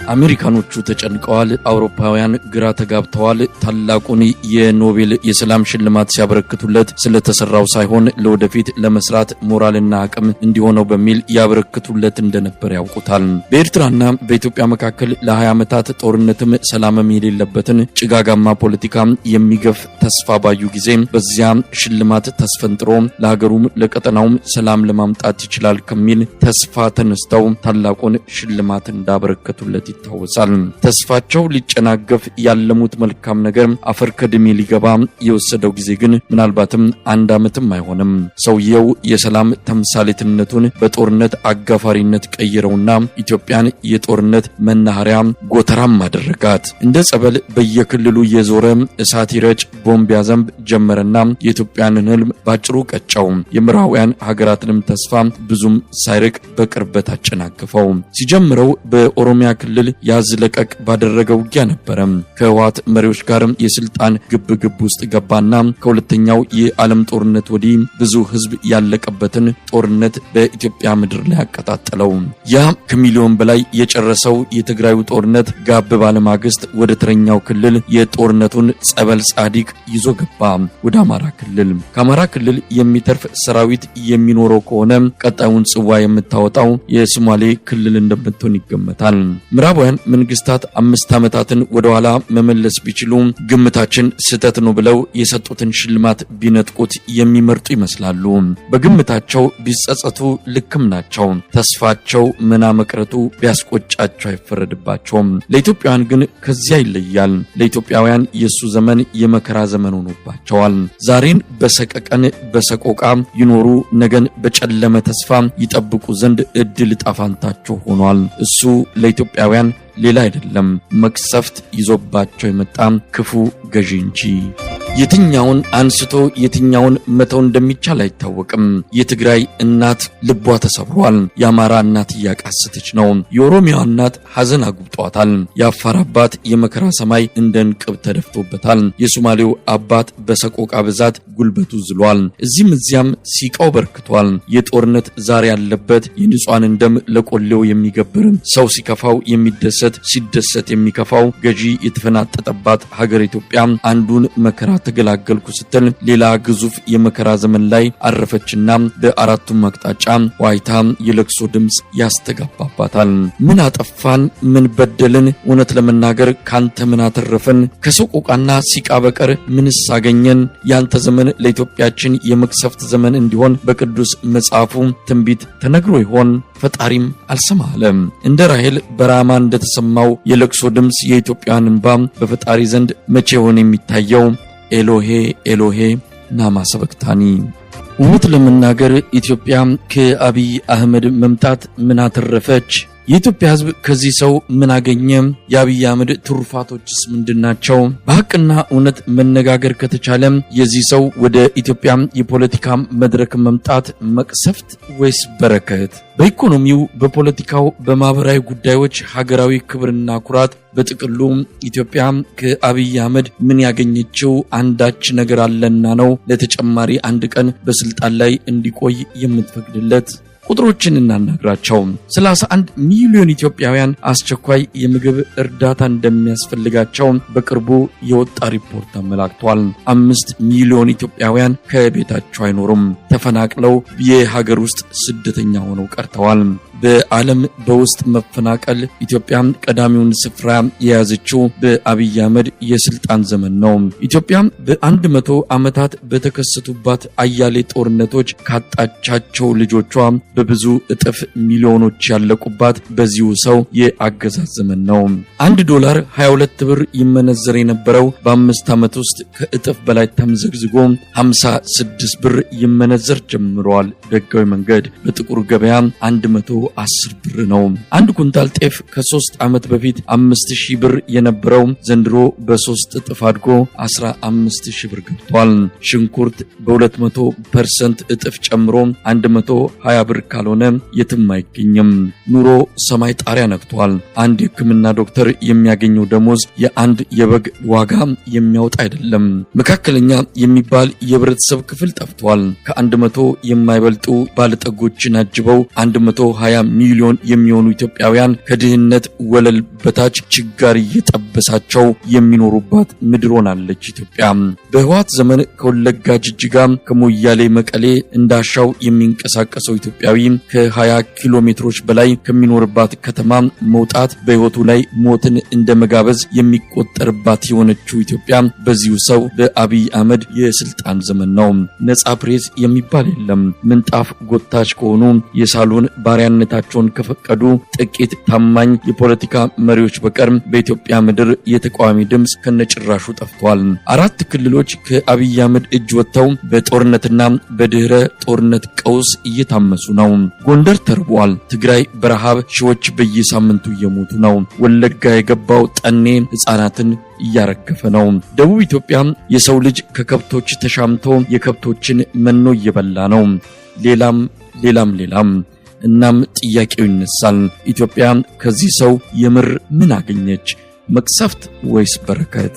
አሜሪካኖቹ ተጨንቀዋል፣ አውሮፓውያን ግራ ተጋብተዋል። ታላቁን የኖቤል የሰላም ሽልማት ሲያበረክቱለት ስለተሰራው ሳይሆን ለወደፊት ለመስራት ሞራልና አቅም እንዲሆነው በሚል ያበረክቱለት እንደነበር ያውቁታል። በኤርትራና በኢትዮጵያ መካከል ለ20 ዓመታት ጦርነትም ሰላምም የሌለበትን ጭጋጋማ ፖለቲካ የሚገፍ ተስፋ ባዩ ጊዜ በዚያ ሽልማት ተስፈንጥሮ ለሀገሩም ለቀጠናውም ሰላም ለማምጣት ይችላል ከሚል ተስፋ ተነስተው ታላቁን ሽልማት እንዳበረከቱለት ይታወሳል። ተስፋቸው ሊጨናገፍ ያለሙት መልካም ነገር አፈር ከድሜ ሊገባ የወሰደው ጊዜ ግን ምናልባትም 1 ዓመትም አይሆንም። ሰውየው የሰላም ተምሳሌትነቱን በጦርነት አጋፋሪነት ቀይረውና ኢትዮጵያን የጦርነት መናኸሪያ ጎተራም አደረጋት። እንደ ጸበል በየክልሉ የዞረ እሳት ይረጭ ቦምብ ያዘንብ ጀመረና የኢትዮጵያን ህልም ባጭሩ ቀጫው። የምዕራባውያን ሀገራትንም ተስፋ ብዙም ሳይርቅ በቅርበት አጨናገፈው። ሲጀምረው በኦሮሚያ ክልል ያዝለቀቅ ባደረገው ውጊያ ነበር። ከህወሓት መሪዎች ጋር የስልጣን ግብግብ ውስጥ ገባና ከሁለተኛው የዓለም ጦርነት ወዲህ ብዙ ህዝብ ያለቀበትን ጦርነት በኢትዮጵያ ምድር ላይ አቀጣጠለው። ያ ከሚሊዮን በላይ የጨረሰው የትግራዩ ጦርነት ጋብ ባለማግስት ወደ ተረኛው ክልል የጦርነቱን ጸበል ጻዲቅ ይዞ ገባ፣ ወደ አማራ ክልል። ከአማራ ክልል የሚተርፍ ሰራዊት የሚኖረው ከሆነ ቀጣዩን ጽዋ የምታወጣው የሶማሌ ክልል እንደምትሆን ይገመታል። ምዕራባውያን መንግስታት 5 ዓመታትን ወደ ኋላ መመለስ ቢችሉ ግምታችን ስህተት ነው ብለው የሰጡትን ሽልማት ቢነጥቁት የሚመርጡ ይመስላሉ። በግምታቸው ቢጸጸቱ ልክም ናቸው። ተስፋቸው መና መቅረቱ ቢያስቆጫቸው አይፈረድባቸውም። ለኢትዮጵያውያን ግን ከዚያ ይለያል። ለኢትዮጵያውያን የሱ ዘመን የመከራ ዘመን ሆኖባቸዋል። ዛሬን በሰቀቀን በሰቆቃ ይኖሩ ነገን በጨለመ ተስፋ ይጠብቁ ዘንድ እድል ጣፋንታቸው ሆኗል። እሱ ለኢትዮጵያውያን ሌላ አይደለም፣ መቅሰፍት ይዞባቸው የመጣ ክፉ ገዢ እንጂ። የትኛውን አንስቶ የትኛውን መተው እንደሚቻል አይታወቅም። የትግራይ እናት ልቧ ተሰብሯል። የአማራ እናት እያቃሰተች ነው። የኦሮሚያ እናት ሐዘን አጉብጧታል። የአፋር አባት የመከራ ሰማይ እንደ እንቅብ ተደፍቶበታል። የሶማሌው አባት በሰቆቃ ብዛት ጉልበቱ ዝሏል። እዚህም እዚያም ሲቃው በርክቷል። የጦርነት ዛሬ ያለበት የንጹሃንን ደም ለቆሌው የሚገብር ሰው ሲከፋው የሚደሰት ሲደሰት የሚከፋው ገዢ የተፈናጠጠባት ሀገር ኢትዮጵያ አንዱን መከራ ተገላገልኩ ስትል ሌላ ግዙፍ የመከራ ዘመን ላይ አረፈችና በአራቱም አቅጣጫ ዋይታ የለቅሶ ድምጽ ያስተጋባባታል። ምን አጠፋን? ምን በደልን? እውነት ለመናገር ካንተ ምን አተረፈን? ከሰቆቃና ሲቃ በቀር ምንስ አገኘን? ያንተ ዘመን ለኢትዮጵያችን የመቅሰፍት ዘመን እንዲሆን በቅዱስ መጽሐፉ ትንቢት ተነግሮ ይሆን? ፈጣሪም አልሰማለም። እንደ ራሔል በራማ እንደተሰማው የለቅሶ ድምጽ የኢትዮጵያን እንባ በፈጣሪ ዘንድ መቼ ሆነ የሚታየው? ኤሎሄ ኤሎሄ ናማ ሰበክታኒ። እውነት ለመናገር ኢትዮጵያ ከአብይ አህመድ መምጣት ምን አተረፈች? የኢትዮጵያ ሕዝብ ከዚህ ሰው ምን አገኘ? የአብይ አህመድ ትሩፋቶችስ ምንድናቸው? በሐቅና እውነት መነጋገር ከተቻለ የዚህ ሰው ወደ ኢትዮጵያ የፖለቲካ መድረክ መምጣት መቅሰፍት ወይስ በረከት? በኢኮኖሚው፣ በፖለቲካው፣ በማህበራዊ ጉዳዮች ሀገራዊ ክብርና ኩራት በጥቅሉ ኢትዮጵያ ከአብይ አህመድ ምን ያገኘችው አንዳች ነገር አለና ነው ለተጨማሪ 1 ቀን በስልጣን ላይ እንዲቆይ የምትፈቅድለት? ቁጥሮችን እናናግራቸው። 31 ሚሊዮን ኢትዮጵያውያን አስቸኳይ የምግብ እርዳታ እንደሚያስፈልጋቸው በቅርቡ የወጣ ሪፖርት አመላክቷል። 5 ሚሊዮን ኢትዮጵያውያን ከቤታቸው አይኖሩም፣ ተፈናቅለው የሀገር ውስጥ ስደተኛ ሆነው ቀርተዋል። በዓለም በውስጥ መፈናቀል ኢትዮጵያ ቀዳሚውን ስፍራ የያዘችው በአብይ አህመድ የስልጣን ዘመን ነው። ኢትዮጵያ በ100 ዓመታት በተከሰቱባት አያሌ ጦርነቶች ካጣቻቸው ልጆቿ በብዙ እጥፍ ሚሊዮኖች ያለቁባት በዚሁ ሰው የአገዛዝ ዘመን ነው። $1 22 ብር ይመነዘር የነበረው በ5 ዓመት ውስጥ ከእጥፍ በላይ ተምዘግዝጎ 56 ብር ይመነዘር ጀምሯል። በህጋዊ መንገድ በጥቁር ገበያ 110 ብር ነው። 1 ኩንታል ጤፍ ከ3 ዓመት በፊት 5000 ብር የነበረው ዘንድሮ በ3 እጥፍ አድጎ 15000 ብር ገብቷል። ሽንኩርት በ200% እጥፍ ጨምሮ 120 ብር ካልሆነ የትም አይገኝም። ኑሮ ሰማይ ጣሪያ ነክቷል። አንድ የሕክምና ዶክተር የሚያገኘው ደሞዝ የአንድ የበግ ዋጋ የሚያወጣ አይደለም። መካከለኛ የሚባል የህብረተሰብ ክፍል ጠፍቷል። ከ100 የማይበልጡ ባለጠጎችን አጅበው 120 ሚሊዮን የሚሆኑ ኢትዮጵያውያን ከድህነት ወለል በታች ችጋር እየጠበሳቸው የሚኖሩባት ምድር ሆናለች ኢትዮጵያ። በህወሓት ዘመን ከወለጋ ጅጅጋ፣ ከሞያሌ መቀሌ እንዳሻው የሚንቀሳቀሰው ኢትዮጵያዊ ከ20 ኪሎ ሜትሮች በላይ ከሚኖርባት ከተማ መውጣት በህይወቱ ላይ ሞትን እንደመጋበዝ የሚቆጠርባት የሆነችው ኢትዮጵያ በዚሁ ሰው በአብይ አህመድ የስልጣን ዘመን ነው። ነጻ ፕሬስ የሚባል የለም። ምንጣፍ ጎታች ከሆኑ የሳሎን ባሪያነታቸውን ከፈቀዱ ጥቂት ታማኝ የፖለቲካ መሪዎች በቀር በኢትዮጵያ ምድር የተቃዋሚ ድምጽ ከነጭራሹ ጠፍቷል። 4 ክልሎች ከአብይ አህመድ እጅ ወጥተው በጦርነትና በድህረ ጦርነት ቀውስ እየታመሱ ነው። ጎንደር ተርቧል። ትግራይ በረሃብ ሺዎች በየሳምንቱ እየሞቱ ነው። ወለጋ የገባው ጠኔ ሕፃናትን እያረገፈ ነው። ደቡብ ኢትዮጵያ የሰው ልጅ ከከብቶች ተሻምቶ የከብቶችን መኖ እየበላ ነው። ሌላም እናም ጥያቄው ይነሳል። ኢትዮጵያ ከዚህ ሰው የምር ምን አገኘች? መቅሰፍት ወይስ በረከት?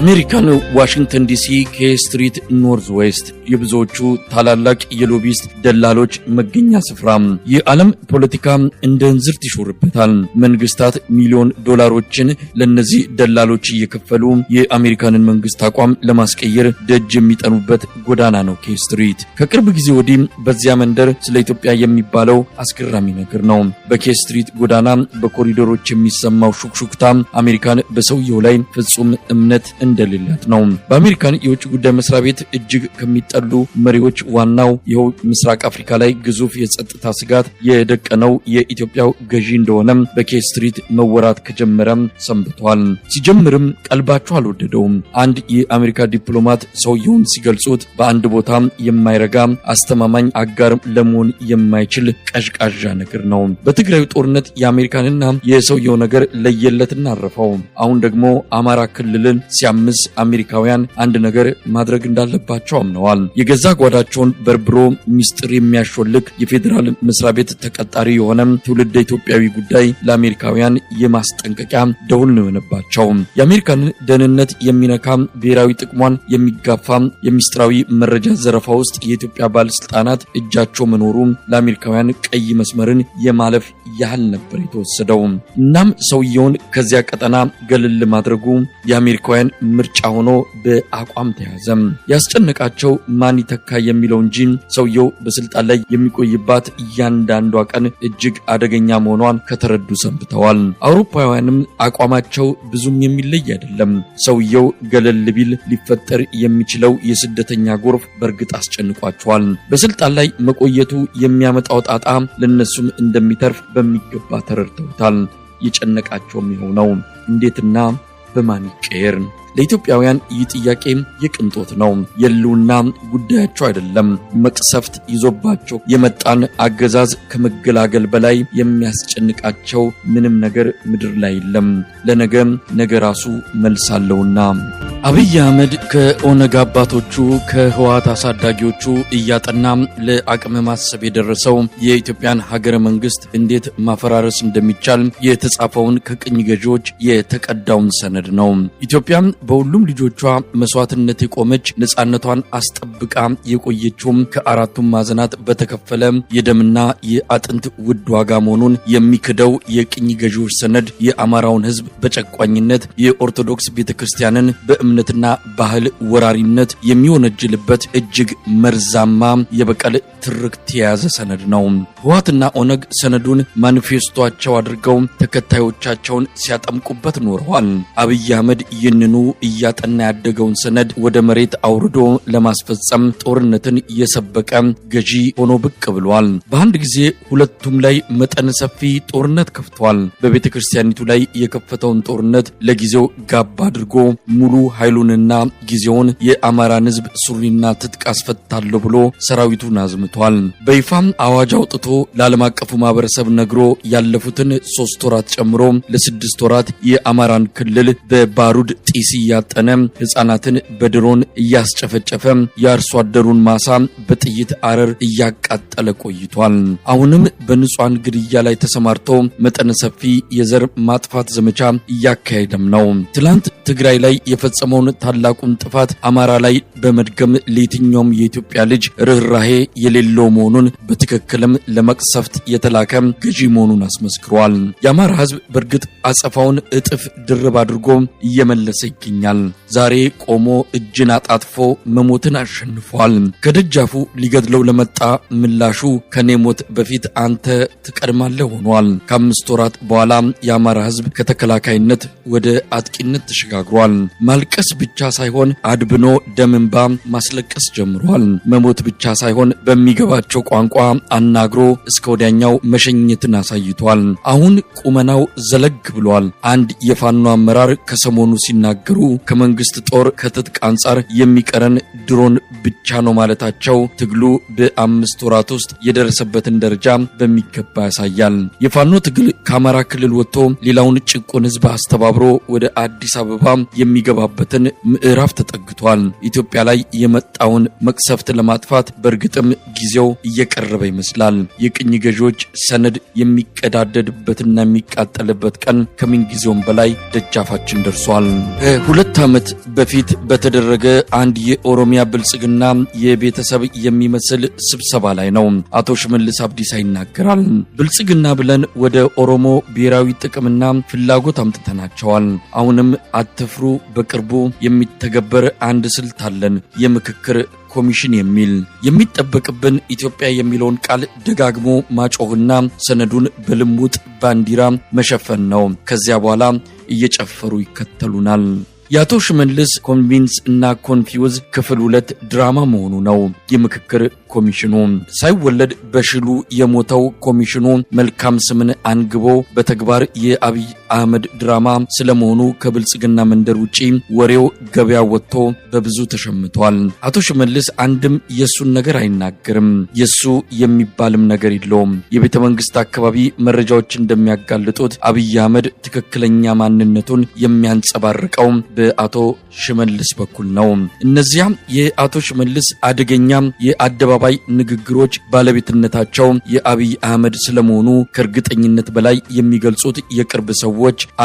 አሜሪካን ዋሽንግተን ዲሲ ከስትሪት ኖርዝ ዌስት የብዙዎቹ ታላላቅ የሎቢስት ደላሎች መገኛ ስፍራ። የዓለም ፖለቲካ እንደ እንዝርት ይሾርበታል። መንግስታት ሚሊዮን ዶላሮችን ለነዚህ ደላሎች እየከፈሉ የአሜሪካንን መንግስት አቋም ለማስቀየር ደጅ የሚጠኑበት ጎዳና ነው ኬስትሪት። ከቅርብ ጊዜ ወዲህ በዚያ መንደር ስለ ኢትዮጵያ የሚባለው አስገራሚ ነገር ነው። በኬስትሪት ጎዳና በኮሪዶሮች የሚሰማው ሹክሹክታ አሜሪካን በሰውየው ላይ ፍጹም እምነት እንደሌላት ነው። በአሜሪካን የውጭ ጉዳይ መስሪያ ቤት እጅግ ከሚጠሉ መሪዎች ዋናው ይኸው ምስራቅ አፍሪካ ላይ ግዙፍ የጸጥታ ስጋት የደቀነው የኢትዮጵያው ገዢ እንደሆነ በኬስትሪት መወራት ከጀመረም ሰንብቷል። ሲጀምርም ቀልባቸው አልወደደውም። አንድ የአሜሪካ ዲፕሎማት ሰውየውን ሲገልጹት በአንድ ቦታ የማይረጋ አስተማማኝ አጋር ለመሆን የማይችል ቀዥቃዣ ነገር ነው። በትግራዩ ጦርነት የአሜሪካንና የሰውየው ነገር ለየለትና አረፈው። አሁን ደግሞ አማራ ክልልን ሲያምስ አሜሪካውያን አንድ ነገር ማድረግ እንዳለባቸው አምነዋል። የገዛ ጓዳቸውን በርብሮ ሚስጥር የሚያሾልክ የፌዴራል መስሪያ ቤት ተቀጣሪ የሆነ ትውልደ ኢትዮጵያዊ ጉዳይ ለአሜሪካውያን የማስጠንቀቂያ ደውል ነው የሆነባቸው። የአሜሪካንን ደህንነት የሚነካ ብሔራዊ ጥቅሟን የሚጋፋ የሚስጥራዊ መረጃ ዘረፋ ውስጥ የኢትዮጵያ ባለስልጣናት እጃቸው መኖሩ ለአሜሪካውያን ቀይ መስመርን የማለፍ ያህል ነበር የተወሰደው። እናም ሰውየውን ከዚያ ቀጠና ገለል ማድረጉ የአሜሪካውያን ምርጫ ሆኖ በአቋም ተያዘ። ያስጨነቃቸው ማን ይተካ የሚለው እንጂ ሰውየው በስልጣን ላይ የሚቆይባት እያንዳንዷ ቀን እጅግ አደገኛ መሆኗን ከተረዱ ሰንብተዋል። አውሮፓውያንም አቋማቸው ብዙም የሚለይ አይደለም። ሰውየው ገለል ቢል ሊፈጠር የሚችለው የስደተኛ ጎርፍ በእርግጥ አስጨንቋቸዋል። በስልጣን ላይ መቆየቱ የሚያመጣው ጣጣ ለነሱም እንደሚተርፍ በሚገባ ተረድተውታል። የጨነቃቸውም የሆነው እንዴትና በማን ይቀየር? ለኢትዮጵያውያን ይህ ጥያቄ የቅንጦት ነው። የሉና ጉዳያቸው አይደለም። መቅሰፍት ይዞባቸው የመጣን አገዛዝ ከመገላገል በላይ የሚያስጨንቃቸው ምንም ነገር ምድር ላይ የለም። ነገ ራሱ መልሳለውና አብይ አህመድ ከኦነግ አባቶቹ ከህወሓት አሳዳጊዎቹ እያጠና ለአቅመ ማሰብ የደረሰው የኢትዮጵያን ሀገረ መንግስት እንዴት ማፈራረስ እንደሚቻል የተጻፈውን ከቅኝ ገዢዎች የተቀዳውን ሰነድ ነው። ኢትዮጵያ በሁሉም ልጆቿ መስዋዕትነት የቆመች ነፃነቷን አስጠብቃ የቆየችውም ከአራቱም ማዕዘናት በተከፈለ የደምና የአጥንት ውድ ዋጋ መሆኑን የሚክደው የቅኝ ገዢዎች ሰነድ የአማራውን ህዝብ በጨቋኝነት የኦርቶዶክስ ቤተክርስቲያንን በእምነትና ባህል ወራሪነት የሚወነጅልበት እጅግ መርዛማ የበቀል ትርክት የያዘ ሰነድ ነው። ህወሓትና ኦነግ ሰነዱን ማኒፌስቶቸው አድርገው ተከታዮቻቸውን ሲያጠምቁበት ኖረዋል። አብይ አህመድ ይህንኑ እያጠና ያደገውን ሰነድ ወደ መሬት አውርዶ ለማስፈጸም ጦርነትን የሰበቀ ገዢ ሆኖ ብቅ ብሏል። በአንድ ጊዜ ሁለቱም ላይ መጠነ ሰፊ ጦርነት ከፍቷል። በቤተ ክርስቲያኒቱ ላይ የከፈተውን ጦርነት ለጊዜው ጋብ አድርጎ ሙሉ ኃይሉንና ጊዜውን የአማራን ህዝብ ሱሪና ትጥቅ አስፈታለሁ ብሎ ሰራዊቱን አዝምቷል። በይፋም አዋጅ አውጥቶ ለዓለም አቀፉ ማህበረሰብ ነግሮ ያለፉትን 3 ወራት ጨምሮ ለ6 ወራት የአማራን ክልል በባሩድ ጢስ ያጠነ ህፃናትን በድሮን እያስጨፈጨፈ የአርሶ አደሩን ማሳ በጥይት አረር እያቃጠለ ቆይቷል። አሁንም በንጹሃን ግድያ ላይ ተሰማርቶ መጠነ ሰፊ የዘር ማጥፋት ዘመቻ እያካሄደም ነው። ትላንት ትግራይ ላይ የፈጸመው የተፈጸመውን ታላቁን ጥፋት አማራ ላይ በመድገም ለየትኛውም የኢትዮጵያ ልጅ ርህራሄ የሌለው መሆኑን በትክክልም ለመቅሰፍት የተላከ ገዢ መሆኑን አስመስክሯል። የአማራ ህዝብ በእርግጥ አጸፋውን እጥፍ ድርብ አድርጎ እየመለሰ ይገኛል። ዛሬ ቆሞ እጅን አጣጥፎ መሞትን አሸንፏል። ከደጃፉ ሊገድለው ለመጣ ምላሹ ከኔ ሞት በፊት አንተ ትቀድማለህ ሆኗል። ከ5 ወራት በኋላ የአማራ ህዝብ ከተከላካይነት ወደ አጥቂነት ተሸጋግሯል። ማልቀስ ብቻ ሳይሆን አድብኖ ደም እንባ ማስለቀስ ጀምሯል። መሞት ብቻ ሳይሆን በሚገባቸው ቋንቋ አናግሮ እስከ ወዲያኛው መሸኘትን አሳይቷል። አሁን ቁመናው ዘለግ ብሏል። አንድ የፋኖ አመራር ከሰሞኑ ሲናገሩ ከመንግስት ጦር ከትጥቅ አንጻር የሚቀረን ድሮን ብቻ ነው ማለታቸው ትግሉ በ5 ወራት ውስጥ የደረሰበትን ደረጃ በሚገባ ያሳያል። የፋኖ ትግል ከአማራ ክልል ወጥቶ ሌላውን ጭቁን ህዝብ አስተባብሮ ወደ አዲስ አበባ የሚገባበትን ምዕራፍ ተጠግቷል። ኢትዮጵያ ላይ የመጣውን መቅሰፍት ለማጥፋት በእርግጥም ጊዜው እየቀረበ ይመስላል። የቅኝ ገዢዎች ሰነድ የሚቀዳደድበትና የሚቃጠልበት ቀን ከምን ጊዜውም በላይ ደጃፋችን ደርሷል። ከ2 ዓመት በፊት በተደረገ አንድ የኦሮሚያ ብልጽግና የቤተሰብ የሚመስል ስብሰባ ላይ ነው አቶ ሽመልስ አብዲሳ ይናገራል። ብልጽግና ብለን ወደ ኦሮሞ ብሔራዊ ጥቅምና ፍላጎት አምጥተናቸዋል። አሁንም አትፍሩ፣ በቅርቡ የሚተገበር አንድ ስልት አለን፣ የምክክር ኮሚሽን የሚል የሚጠበቅብን ኢትዮጵያ የሚለውን ቃል ደጋግሞ ማጮህና ሰነዱን በልሙጥ ባንዲራ መሸፈን ነው። ከዚያ በኋላ እየጨፈሩ ይከተሉናል። የአቶ ሽመልስ ኮንቪንስ እና ኮንፊውዝ ክፍል 2 ድራማ መሆኑ ነው። የምክክር ኮሚሽኑ ሳይወለድ በሽሉ የሞተው ኮሚሽኑ መልካም ስምን አንግቦ በተግባር የአብይ አህመድ ድራማ ስለመሆኑ ከብልጽግና መንደር ውጪ ወሬው ገበያ ወጥቶ በብዙ ተሸምቷል። አቶ ሽመልስ አንድም የሱን ነገር አይናገርም። የሱ የሚባልም ነገር የለውም። የቤተ መንግስት አካባቢ መረጃዎች እንደሚያጋልጡት አብይ አህመድ ትክክለኛ ማንነቱን የሚያንጸባርቀው በአቶ ሽመልስ በኩል ነው። እነዚያ የአቶ ሽመልስ አደገኛ የአደባባይ ንግግሮች ባለቤትነታቸው የአብይ አህመድ ስለመሆኑ ከእርግጠኝነት በላይ የሚገልጹት የቅርብ ሰዎች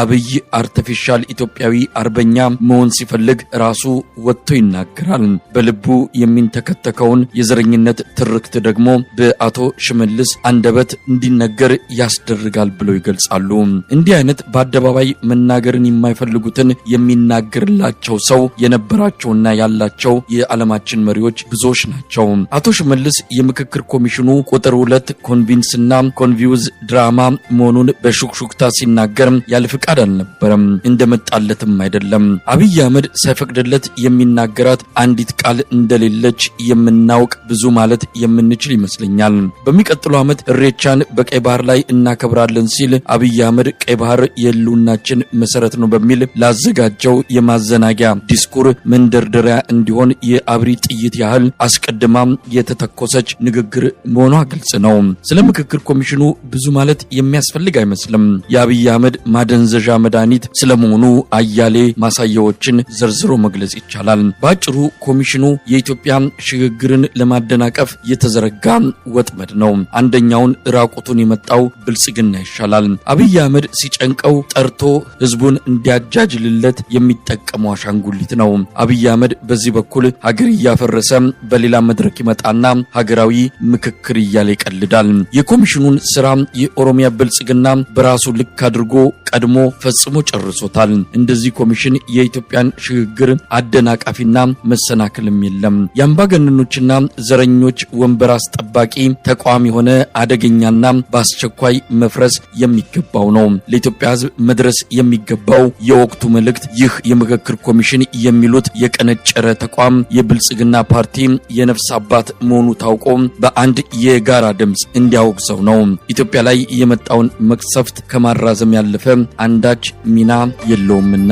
አብይ አርቲፊሻል ኢትዮጵያዊ አርበኛ መሆን ሲፈልግ ራሱ ወጥቶ ይናገራል። በልቡ የሚንተከተከውን የዘረኝነት ትርክት ደግሞ በአቶ ሽመልስ አንደበት እንዲነገር ያስደርጋል ብለው ይገልጻሉ። እንዲህ አይነት በአደባባይ መናገርን የማይፈልጉትን የሚናገርላቸው ሰው የነበራቸውና ያላቸው የዓለማችን መሪዎች ብዙዎች ናቸው። አቶ ሽመልስ የምክክር ኮሚሽኑ ቁጥር 2 ኮንቪንስና ኮንቪውዝ ድራማ መሆኑን በሹክሹክታ ሲናገር ያለ ፍቃድ አልነበረም፣ እንደመጣለትም አይደለም። አብይ አህመድ ሳይፈቅድለት የሚናገራት አንዲት ቃል እንደሌለች የምናውቅ ብዙ ማለት የምንችል ይመስለኛል። በሚቀጥለው ዓመት እሬቻን በቀይ ባህር ላይ እናከብራለን ሲል አብይ አህመድ ቀይ ባህር የህልውናችን መሰረት ነው በሚል ላዘጋጀው የማዘናጊያ ዲስኩር መንደርደሪያ እንዲሆን የአብሪ ጥይት ያህል አስቀድማ የተተኮሰች ንግግር መሆኗ ግልጽ ነው። ስለ ምክክር ኮሚሽኑ ብዙ ማለት የሚያስፈልግ አይመስልም። የአብይ አህመድ ማደንዘዣ መድኃኒት ስለመሆኑ አያሌ ማሳያዎችን ዘርዝሮ መግለጽ ይቻላል። በአጭሩ ኮሚሽኑ የኢትዮጵያ ሽግግርን ለማደናቀፍ የተዘረጋ ወጥመድ ነው። አንደኛውን ራቁቱን የመጣው ብልጽግና ይሻላል። አብይ አህመድ ሲጨንቀው ጠርቶ ህዝቡን እንዲያጃጅልለት የሚጠቀመው አሻንጉሊት ነው። አብይ አህመድ በዚህ በኩል ሀገር እያፈረሰ በሌላ መድረክ ይመጣና ሀገራዊ ምክክር እያለ ይቀልዳል። የኮሚሽኑን ስራ የኦሮሚያ ብልጽግና በራሱ ልክ አድርጎ ቀድሞ ፈጽሞ ጨርሶታል። እንደዚህ ኮሚሽን የኢትዮጵያን ሽግግር አደናቃፊና መሰናክልም የለም። የአምባገነኖችና ዘረኞች ወንበር አስጠባቂ ተቋም የሆነ አደገኛና በአስቸኳይ መፍረስ የሚገባው ነው። ለኢትዮጵያ ህዝብ መድረስ የሚገባው የወቅቱ መልእክት ይህ የምክክር ኮሚሽን የሚሉት የቀነጨረ ተቋም የብልጽግና ፓርቲ የነፍስ አባት መሆኑ ታውቆ በአንድ የጋራ ድምጽ እንዲያወግዘው ነው። ኢትዮጵያ ላይ የመጣውን መቅሰፍት ከማራዘም ያለፈ አንዳች ሚና የለውምና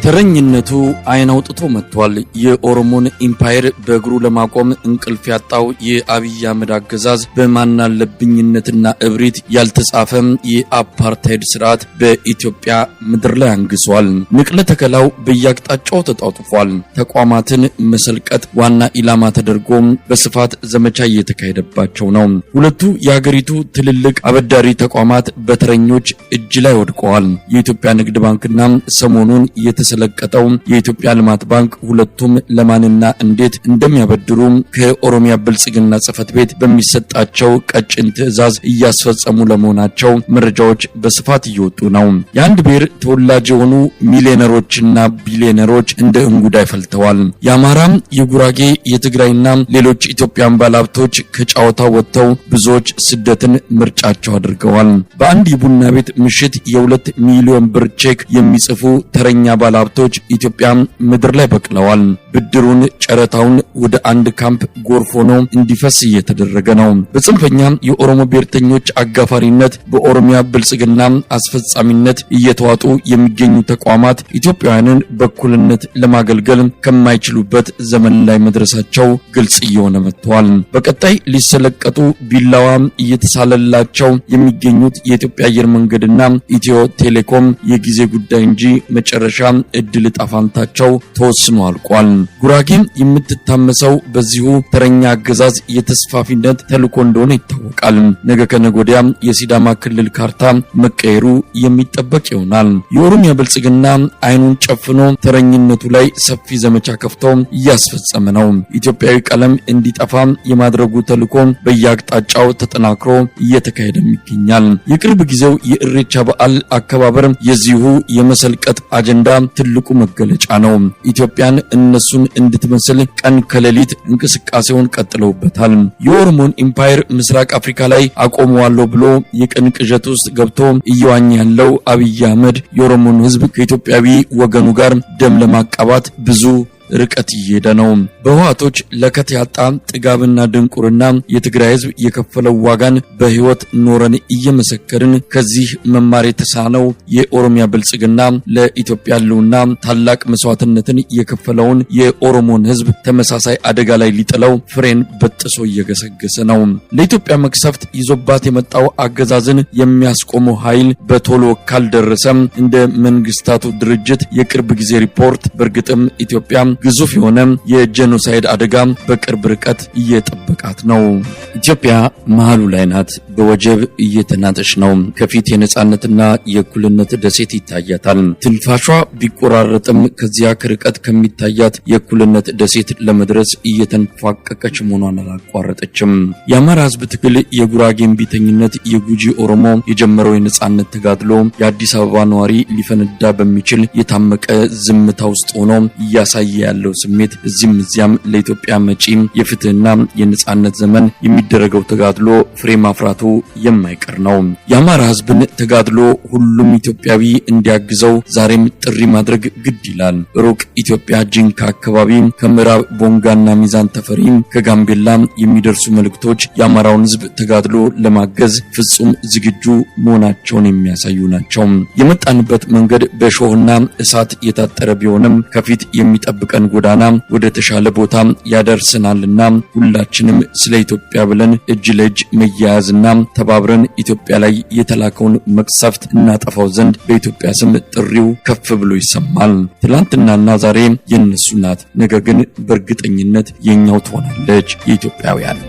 ተረኝነቱ አይን አውጥቶ መጥቷል። የኦሮሞን ኢምፓየር በእግሩ ለማቆም እንቅልፍ ያጣው የአብይ አህመድ አገዛዝ በማናለብኝነትና እብሪት ያልተጻፈ የአፓርታይድ ስርዓት በኢትዮጵያ ምድር ላይ አንግሷል። ንቅለ ተከላው በየአቅጣጫው ተጣጥፏል። ተቋማትን መሰልቀጥ ዋና ኢላማ ተደርጎ በስፋት ዘመቻ እየተካሄደባቸው ነው። ሁለቱ የሀገሪቱ ትልልቅ አበዳሪ ተቋማት በተረኞች እጅ ላይ ወድቀዋል። የኢትዮጵያ ንግድ ባንክና ሰሞኑን የተሰለቀጠው የኢትዮጵያ ልማት ባንክ ሁለቱም ለማንና እንዴት እንደሚያበድሩ ከኦሮሚያ ብልጽግና ጽሕፈት ቤት በሚሰጣቸው ቀጭን ትዕዛዝ እያስፈጸሙ ለመሆናቸው መረጃዎች በስፋት እየወጡ ነው። የአንድ ብሔር ተወላጅ የሆኑ ሚሊዮነሮችና ቢሊዮነሮች እንደ እንጉዳይ ፈልተዋል። የአማራ፣ የጉራጌ፣ የትግራይና ሌሎች ኢትዮጵያን ባለሀብቶች ከጫወታ ወጥተው ብዙዎች ስደትን ምርጫቸው አድርገዋል። በአንድ የቡና ቤት ምሽት የ2 ሚሊዮን ብር ቼክ የሚጽፉ ተረኛ ባለሀብቶች ኢትዮጵያ ምድር ላይ በቅለዋል። ብድሩን ጨረታውን ወደ አንድ ካምፕ ጎርፍ ሆኖ እንዲፈስ እየተደረገ ነው። በጽንፈኛ የኦሮሞ ብሔርተኞች አጋፋሪነት በኦሮሚያ ብልጽግና አስፈጻሚነት እየተዋጡ የሚገኙ ተቋማት ኢትዮጵያውያንን በኩልነት ለማገልገል ከማይችሉበት ዘመን ላይ መድረሳቸው ግልጽ እየሆነ መጥቷል። በቀጣይ ሊሰለቀጡ ቢላዋ እየተሳለላቸው የሚገኙት የኢትዮጵያ አየር መንገድና ኢትዮ ቴሌኮም የጊዜ ጉዳይ እንጂ መጨረሻ እድል ጣፋንታቸው ተወስኖ አልቋል። ጉራጌ የምትታመሰው በዚሁ ተረኛ አገዛዝ የተስፋፊነት ተልዕኮ እንደሆነ ይታወቃል። ነገ ከነገ ወዲያ የሲዳማ ክልል ካርታ መቀየሩ የሚጠበቅ ይሆናል። የኦሮሚያ ብልጽግና አይኑን ጨፍኖ ተረኝነቱ ላይ ሰፊ ዘመቻ ከፍቶ እያስፈጸመ ነው። ኢትዮጵያዊ ቀለም እንዲጠፋ የማድረጉ ተልዕኮ በየአቅጣጫው ተጠናክሮ እየተካሄደም ይገኛል። የቅርብ ጊዜው የኢሬቻ በዓል አከባበር የዚሁ የመሰልቀጥ አጀንዳ ትልቁ መገለጫ ነው። ኢትዮጵያን እነሱን እንድትመስል ቀን ከሌሊት እንቅስቃሴውን ቀጥለውበታል። የኦሮሞን ኢምፓየር ምስራቅ አፍሪካ ላይ አቆመዋለሁ ብሎ የቀን ቅዠት ውስጥ ገብቶ እየዋኘ ያለው አብይ አህመድ የኦሮሞን ሕዝብ ከኢትዮጵያዊ ወገኑ ጋር ደም ለማቃባት ብዙ ርቀት እየሄደ ነው። በህዋቶች ለከት ያጣ ጥጋብና ድንቁርና የትግራይ ህዝብ የከፈለው ዋጋን በህይወት ኖረን እየመሰከርን ከዚህ መማር የተሳነው የኦሮሚያ ብልጽግና ለኢትዮጵያ ህልውና ታላቅ መስዋዕትነትን የከፈለውን የኦሮሞን ህዝብ ተመሳሳይ አደጋ ላይ ሊጥለው ፍሬን በጥሶ እየገሰገሰ ነው። ለኢትዮጵያ መክሰፍት ይዞባት የመጣው አገዛዝን የሚያስቆመው ኃይል በቶሎ ካልደረሰም እንደ መንግስታቱ ድርጅት የቅርብ ጊዜ ሪፖርት በእርግጥም ኢትዮጵያ ግዙፍ የሆነ የጄኖሳይድ አደጋ በቅርብ ርቀት እየጠበቃት ነው። ኢትዮጵያ መሃሉ ላይ ናት። በወጀብ እየተናጠች ነው። ከፊት የነጻነትና የእኩልነት ደሴት ይታያታል። ትንፋሿ ቢቆራረጥም ከዚያ ከርቀት ከሚታያት የእኩልነት ደሴት ለመድረስ እየተንፏቀቀች መሆኗን አላቋረጠችም። የአማራ ህዝብ ትግል፣ የጉራጌን ቢተኝነት፣ የጉጂ ኦሮሞ የጀመረው የነጻነት ተጋድሎ የአዲስ አበባ ነዋሪ ሊፈነዳ በሚችል የታመቀ ዝምታ ውስጥ ሆኖ እያሳየ ያለው ስሜት እዚህም እዚያም ለኢትዮጵያ መጪ የፍትህና የነጻነት ዘመን የሚደረገው ተጋድሎ ፍሬ ማፍራቱ የማይቀር ነው። የአማራ ህዝብን ተጋድሎ ሁሉም ኢትዮጵያዊ እንዲያግዘው ዛሬም ጥሪ ማድረግ ግድ ይላል። ሩቅ ኢትዮጵያ ጂንካ አካባቢ ከምዕራብ ቦንጋና ሚዛን ተፈሪ ከጋምቤላ የሚደርሱ መልእክቶች የአማራውን ህዝብ ተጋድሎ ለማገዝ ፍጹም ዝግጁ መሆናቸውን የሚያሳዩ ናቸው። የመጣንበት መንገድ በሾህና እሳት የታጠረ ቢሆንም ከፊት የሚጠብቀን ጎዳና ወደ ተሻለ ቦታ ያደርሰናልና ሁላችንም ስለ ኢትዮጵያ ብለን እጅ ለእጅ መያያዝና ተባብረን ኢትዮጵያ ላይ የተላከውን መቅሰፍት እናጠፋው ዘንድ በኢትዮጵያ ስም ጥሪው ከፍ ብሎ ይሰማል። ትላንትናና ዛሬ የነሱ ናት፣ ነገ ግን በእርግጠኝነት የኛው ትሆናለች የኢትዮጵያውያን።